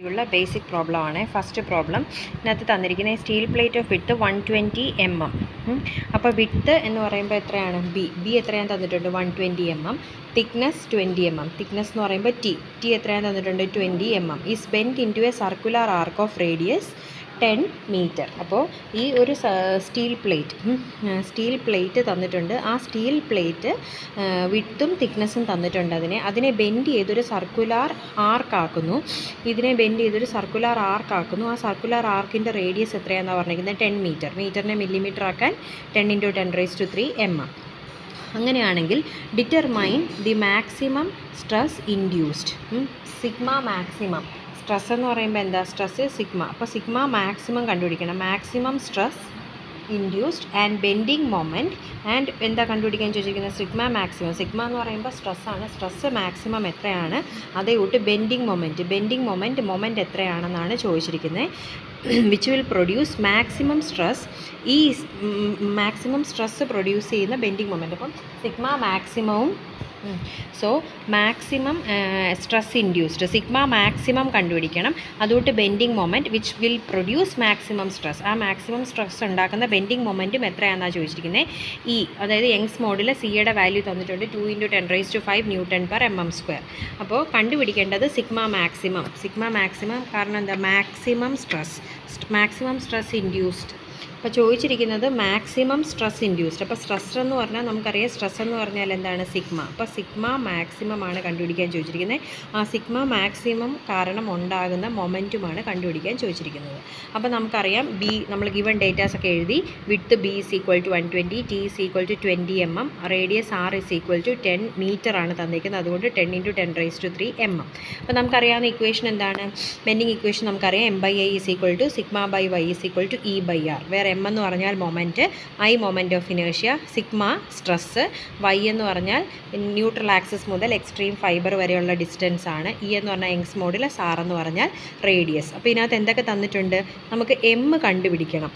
ഉള്ള basic problem ആണ്. First problem ഇതിനകത്ത് തന്നിരിക്കുന്ന steel plate of width 120 mm. അപ്പോൾ വിഡ്ത്ത് എന്ന് പറയുമ്പോൾ എത്രയാണ്? ബി എത്രയാണ് തന്നിട്ടുണ്ട്? 120 mm. Thickness 20 mm. തിക്നെസ് എന്ന് പറയുമ്പോൾ ടി എത്രയാണ് തന്നിട്ടുണ്ട്? 20 mm. Is bend into a circular arc of radius 10 metre. അപ്പോൾ ഈ ഒരു സ്റ്റീൽ പ്ലേറ്റ് തന്നിട്ടുണ്ട്. ആ സ്റ്റീൽ പ്ലേറ്റ് വിഡ്ത്തും തിക്നെസ്സും തന്നിട്ടുണ്ട്. അതിനെ ബെൻഡ് ചെയ്തൊരു സർക്കുലാർ ആർക്കാക്കുന്നു. ആ സർക്കുലാർ ആർക്കിൻ്റെ റേഡിയസ് എത്രയാണെന്നാണ് പറഞ്ഞിരിക്കുന്നത്? 10 മീറ്റർ. മീറ്ററിനെ മില്ലിമീറ്റർ ആക്കാൻ 10 × 10⁻³ mm. അങ്ങനെയാണെങ്കിൽ determine the maximum stress induced. Sigma maximum stress എന്ന് പറയുമ്പോൾ എന്താ? Stress sigma. അപ്പോൾ സിഗ്മ മാക്സിമം കണ്ടുപിടിക്കണം. Maximum stress induced and bending moment. And എന്താ കണ്ടുപിടിക്കാൻ ചോദിച്ചിരിക്കുന്നത്? Sigma maximum. സിഗ്മ എന്ന് പറയുമ്പോൾ സ്ട്രെസ്സാണ്. സ്ട്രെസ് മാക്സിമം എത്രയാണ്? അതേ കൂട്ട് ബെൻഡിങ് മൊമെൻറ്റ് എത്രയാണെന്നാണ് ചോദിച്ചിരിക്കുന്നത്. Which will produce maximum stress. ഈ മാക്സിമം സ്ട്രെസ് പ്രൊഡ്യൂസ് ചെയ്യുന്ന ബെൻഡിങ് മൊമെൻറ്റ്. അപ്പം സിഗ്മ മാക്സിമവും maximum stress induced sigma maximum കണ്ടുപിടിക്കണം. അതുകൊണ്ട് bending moment which will produce maximum stress. ആ മാക്സിമം സ്ട്രെസ് ഉണ്ടാക്കുന്ന ബെൻഡിങ് മൊമെൻറ്റും എത്രയാണെന്നാണ് ചോദിച്ചിരിക്കുന്നത്? അതായത് യങ്സ് മോഡിൽ സിയുടെ വാല്യൂ തന്നിട്ടുണ്ട് 2 × 10⁵ Nm². അപ്പോൾ കണ്ടുപിടിക്കേണ്ടത് സിഗ്മ മാക്സിമം. കാരണം എന്താ? Maximum stress induced. അപ്പോൾ ചോദിച്ചിരിക്കുന്നത് മാക്സിമം സ്ട്രെസ് ഇൻഡ്യൂസ്ഡ്. അപ്പോൾ സ്ട്രെസ് എന്ന് പറഞ്ഞാൽ നമുക്കറിയാം, സ്ട്രെസ് എന്ന് പറഞ്ഞാൽ എന്താണ്? സിഗ്മ. അപ്പോൾ സിഗ്മ മാക്സിമം ആണ് കണ്ടുപിടിക്കാൻ ചോദിച്ചിരിക്കുന്നത്. ആ സിഗ്മ മാക്സിമം കാരണം ഉണ്ടാകുന്ന മൊമെൻറ്റുമാണ് കണ്ടുപിടിക്കാൻ ചോദിച്ചിരിക്കുന്നത്. അപ്പോൾ നമുക്കറിയാം നമ്മൾ ഗിവൺ ഡേറ്റാസ് ഒക്കെ എഴുതി. Width B = 120, T = 20 mm, radius R = 10 metre ആണ് തന്നിരിക്കുന്നത്. അതുകൊണ്ട് 10 × 10⁻³ mm. അപ്പോൾ നമുക്കറിയാവുന്ന ഇക്വേഷൻ എന്താണ്? ബെൻഡിങ് ഇക്വേഷൻ നമുക്കറിയാം. M/I = σ/y = E/r. വേറെ M എന്ന് പറഞ്ഞാൽ moment, I moment of inertia, sigma stress, Y എന്ന് പറഞ്ഞാൽ ന്യൂട്രൽ ആക്സിസ് മുതൽ എക്സ്ട്രീം ഫൈബർ വരെയുള്ള ഡിസ്റ്റൻസ് ആണ്. E എന്ന് പറഞ്ഞാൽ യങ്സ് മോഡുലസ്, R എന്ന് പറഞ്ഞാൽ റേഡിയസ്. അപ്പോൾ ഇതിനകത്ത് എന്തൊക്കെ തന്നിട്ടുണ്ട്? നമുക്ക് M കണ്ടുപിടിക്കണം.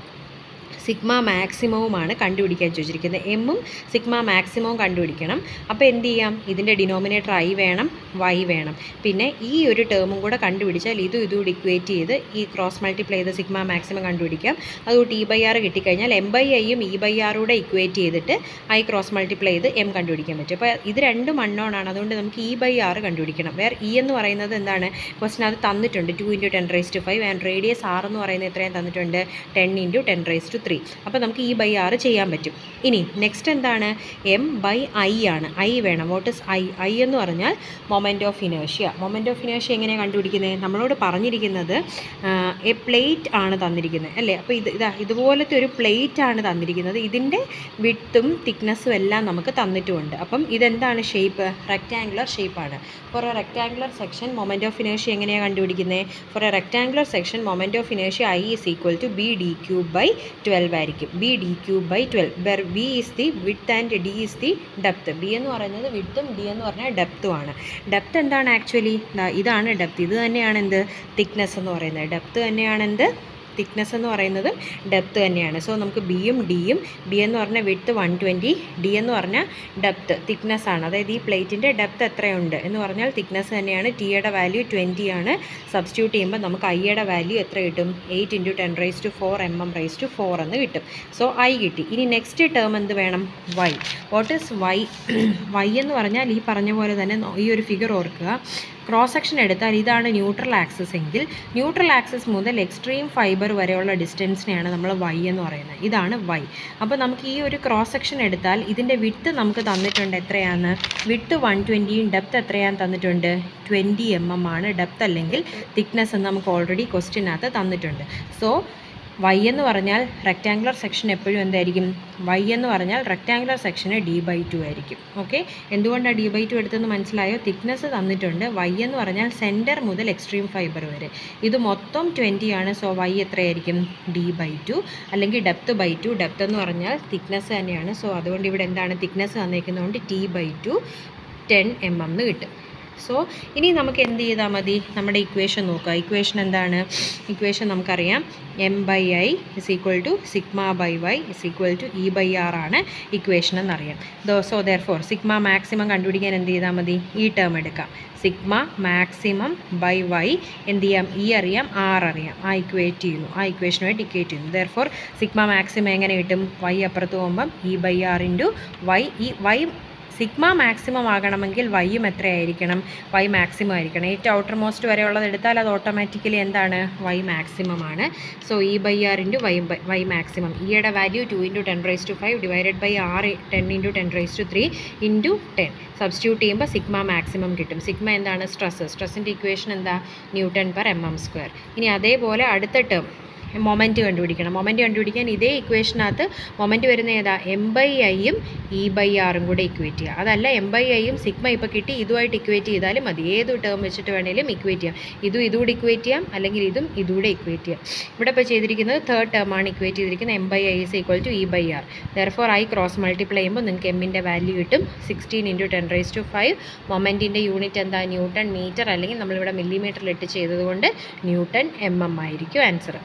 സിഗ്മ മാക്സിമവുമാണ് കണ്ടുപിടിക്കാൻ ചോദിച്ചിരിക്കുന്നത്. എമ്മും സിഗ്മ മാക്സിമവും കണ്ടുപിടിക്കണം. അപ്പോൾ എന്ത് ചെയ്യാം? ഇതിൻ്റെ ഡിനോമിനേറ്റർ I വേണം, Y വേണം. പിന്നെ ഈ ഒരു ടേമും കൂടെ കണ്ടുപിടിച്ചാൽ ഇതും ഇക്വേറ്റ് ചെയ്ത് ഈ ക്രോസ് മൾട്ടിപ്ലൈ ചെയ്ത് സിഗ്മ മാക്സിമം കണ്ടുപിടിക്കാം. അതുകൊണ്ട് E/R കിട്ടിക്കഴിഞ്ഞാൽ M/Iയും E/R കൂടെ ഇക്വേറ്റ് ചെയ്തിട്ട് I ക്രോസ് മൾട്ടിപ്ലൈ ചെയ്ത് M കണ്ടുപിടിക്കാൻ പറ്റും. അപ്പോൾ ഇത് രണ്ടും അൺനോൺ ആണ്. അതുകൊണ്ട് നമുക്ക് E/R കണ്ടുപിടിക്കണം. വേറെ E എന്ന് പറയുന്നത് എന്താണ്? ക്വസ്റ്റൻ അത് തന്നിട്ടുണ്ട് 2 × 10⁵ ആൻഡ് റേഡിയസ് R എന്ന് പറയുന്നത് എത്രയും തന്നിട്ടുണ്ട്? 10 × 10⁻³ അപ്പോൾ നമുക്ക് E/R ചെയ്യാൻ പറ്റും. ഇനി നെക്സ്റ്റ് എന്താണ്? M/I ആണ്. I വേണം. വാട്ട് ഇസ് I എന്ന് പറഞ്ഞാൽ മൊമെൻറ്റ് ഓഫ് ഇനേർഷ്യ. എങ്ങനെയാണ് കണ്ടുപിടിക്കുന്നത്? നമ്മളോട് പറഞ്ഞിരിക്കുന്നത് എ പ്ലേറ്റ് ആണ് തന്നിരിക്കുന്നത് അല്ലേ? അപ്പോൾ ഇതുപോലത്തെ ഒരു പ്ലേറ്റ് ആണ് തന്നിരിക്കുന്നത്. ഇതിൻ്റെ വിഡ്ത്തും തിക്നെസ്സും എല്ലാം നമുക്ക് തന്നിട്ടുമുണ്ട്. അപ്പം ഇതെന്താണ് ഷേപ്പ്? റെക്റ്റാങ്കുലർ ഷേപ്പാണ്. For a rectangular section moment of inertia എങ്ങനെയാണ് കണ്ടുപിടിക്കുന്നത്? For a rectangular section moment of inertia I = BD³ 12 ആയിരിക്കും. BD³ where B is the width and D is the depth. B എന്ന് പറയുന്നത് വിഡ്ത്തും D എന്ന് പറഞ്ഞാൽ ഡെപ്തുമാണ്. Depth എന്താണ് actually? ഇതാണ് depth. ഇത് തന്നെയാണ് എന്ത്? തിക്നെസ് എന്ന് പറയുന്നത്. ഡെപ്ത് തന്നെയാണ് എന്ത്? തിക്നെസ് എന്ന് പറയുന്നത് ഡെപ്ത് തന്നെയാണ്. സോ നമുക്ക് ബിയും ഡിയും, ബി എന്ന് പറഞ്ഞാൽ വിഡ്ത്ത് 120, ഡി എന്ന് പറഞ്ഞാൽ ഡെപ്ത് തിക്നെസ് ആണ്. അതായത് ഈ പ്ലേറ്റിൻ്റെ ഡെപ്ത് എത്രയുണ്ട് എന്ന് പറഞ്ഞാൽ തിക്നെസ് തന്നെയാണ്. ടിയുടെ വാല്യൂ 20 ആണ്. സബ്സ്റ്റിറ്റ്യൂട്ട് ചെയ്യുമ്പോൾ നമുക്ക് ഐയുടെ വാല്യൂ എത്ര കിട്ടും? 8 × 10⁻⁴ mm⁴ എന്ന് കിട്ടും. സോ ഐ കിട്ടി. ഇനി നെക്സ്റ്റ് ടേം എന്ത് വേണം? Y. What is Y? Y എന്ന് പറഞ്ഞാൽ ഈ പറഞ്ഞ പോലെ തന്നെ ഈ ഒരു ഫിഗർ ഓർക്കുക. ക്രോസ് സെക്ഷൻ എടുത്താൽ ഇതാണ് ന്യൂട്രൽ ആക്സിസ് എങ്കിൽ ന്യൂട്രൽ ആക്സിസ് മുതൽ എക്സ്ട്രീം ഫൈബർ വരെയുള്ള ഡിസ്റ്റൻസിനെയാണ് നമ്മൾ Y എന്ന് പറയുന്നത്. ഇതാണ് Y. അപ്പോൾ നമുക്ക് ഈ ഒരു ക്രോസ് സെക്ഷൻ എടുത്താൽ ഇതിൻ്റെ വിഡ്ത്ത് നമുക്ക് തന്നിട്ടുണ്ട്. എത്രയാണ്? വിഡ്ത്ത് 120യും ഡെപ്ത് എത്രയാണ് തന്നിട്ടുണ്ട്? 20 mm ആണ് ഡെപ്ത് അല്ലെങ്കിൽ തിക്നെസ് എന്ന് നമുക്ക് ഓൾറെഡി ക്വസ്റ്റ്യനകത്ത് തന്നിട്ടുണ്ട്. സോ Y എന്ന് പറഞ്ഞാൽ റെക്റ്റാങ്കുലർ സെക്ഷൻ എപ്പോഴും എന്തായിരിക്കും? Y എന്ന് പറഞ്ഞാൽ റെക്റ്റാങ്കുലർ സെക്ഷന് D/2 ആയിരിക്കും. ഓക്കെ, എന്തുകൊണ്ടാണ് D/2 എടുത്തതെന്ന് മനസ്സിലായോ? തിക്നെസ് തന്നിട്ടുണ്ട്. Y എന്ന് പറഞ്ഞാൽ സെൻറ്റർ മുതൽ എക്സ്ട്രീം ഫൈബർ വരെ. ഇത് മൊത്തം 20 ആണ്. സോ Y എത്രയായിരിക്കും? D/2 അല്ലെങ്കിൽ ഡെപ്ത്/2. ഡെപ്ത് എന്ന് പറഞ്ഞാൽ തിക്നെസ് തന്നെയാണ്. സോ അതുകൊണ്ട് ഇവിടെ എന്താണ്? തിക്നെസ് തന്നിരിക്കുന്നതുകൊണ്ട് T/2 10 mm എന്ന് കിട്ടും. സോ ഇനി നമുക്ക് എന്ത് ചെയ്താൽ മതി, നമ്മുടെ ഇക്വേഷൻ നോക്കുക. ഇക്വേഷൻ എന്താണ്? ഇക്വേഷൻ നമുക്കറിയാം M/I = σ/y = E/R ആണ് ഇക്വേഷൻ എന്നറിയാം. സോ ദെയർഫോർ സിഗ്മ മാക്സിമം കണ്ടുപിടിക്കാൻ എന്ത് ചെയ്താൽ മതി, ഈ ടേം എടുക്കാം. സിഗ്മ മാക്സിമം ബൈ വൈ എന്ത് ചെയ്യാം, E അറിയാം, R അറിയാം, ആ ഇക്വേറ്റ് ചെയ്യുന്നു, ആ ഇക്വേഷനുമായിട്ട് ഇക്വേറ്റ് ചെയ്യുന്നു. ദെയർഫോർ സിഗ്മ മാക്സിമം എങ്ങനെ കിട്ടും, y അപ്പുറത്ത് പോകുമ്പം E/R × y. ഈ y സിഗ്മ മാക്സിമം ആകണമെങ്കിൽ വൈയും എത്രയായിരിക്കണം, വൈ മാക്സിമം ആയിരിക്കണം. ഏറ്റവും ഔട്ടർ മോസ്റ്റ് വരെയുള്ളത് എടുത്താൽ അത് ഓട്ടോമാറ്റിക്കലി എന്താണ്, വൈ മാക്സിമം ആണ്. So E/R × Y maximum. ഇയുടെ വാല്യൂ 2 × 10⁵ / R 10 × 10⁵ × 10. സബ്സ്റ്റിറ്റ്യൂട്ട് ചെയ്യുമ്പോൾ സിഗ്മ മാക്സിമം കിട്ടും. സിഗ്മ എന്താണ്, സ്ട്രെസ്സിൻ്റെ ഇക്വേഷൻ എന്താ, Nm². ഇനി അതേപോലെ അടുത്ത ടേം മൊമെൻറ്റ് കണ്ടുപിടിക്കണം. മൊമെൻറ്റ് കണ്ടുപിടിക്കാൻ ഇതേ ഇക്വേഷനകത്ത് മൊമെൻറ്റ് വരുന്ന ഏതാ, M/I യും E/R കൂടെ ഇക്വേറ്റ് ചെയ്യുക. അതല്ല M/I യും സിഗ്മ ഇപ്പോൾ കിട്ടി, ഇതുമായിട്ട് ഇക്വേറ്റ് ചെയ്താലും മതി. ഏത് ടേം വെച്ചിട്ട് വേണേലും ഇക്വേറ്റ് ചെയ്യാം. ഇതുകൂടെ ഇക്വേറ്റ് ചെയ്യാം, അല്ലെങ്കിൽ ഇതുകൂടെ ഇക്വേറ്റ് ചെയ്യാം. ഇവിടെ ഇപ്പോൾ ചെയ്തിരിക്കുന്നത് തേർഡ് ടേമാണ് ഇക്വേറ്റ് ചെയ്തിരിക്കുന്നത്. M/I = E/R. Therefore I cross multiply ചെയ്യുമ്പോൾ നിങ്ങൾക്ക് എമ്മിൻ്റെ വാല്യൂ കിട്ടും 16 × 10⁵. മൊമെൻറ്റിൻ്റെ യൂണിറ്റ് എന്താ, ന്യൂട്ടൺ മീറ്റർ, അല്ലെങ്കിൽ നമ്മളിവിടെ മില്ലിമീറ്ററിലിട്ട് ചെയ്തതുകൊണ്ട് Nm ആയിരിക്കും ആൻസർ.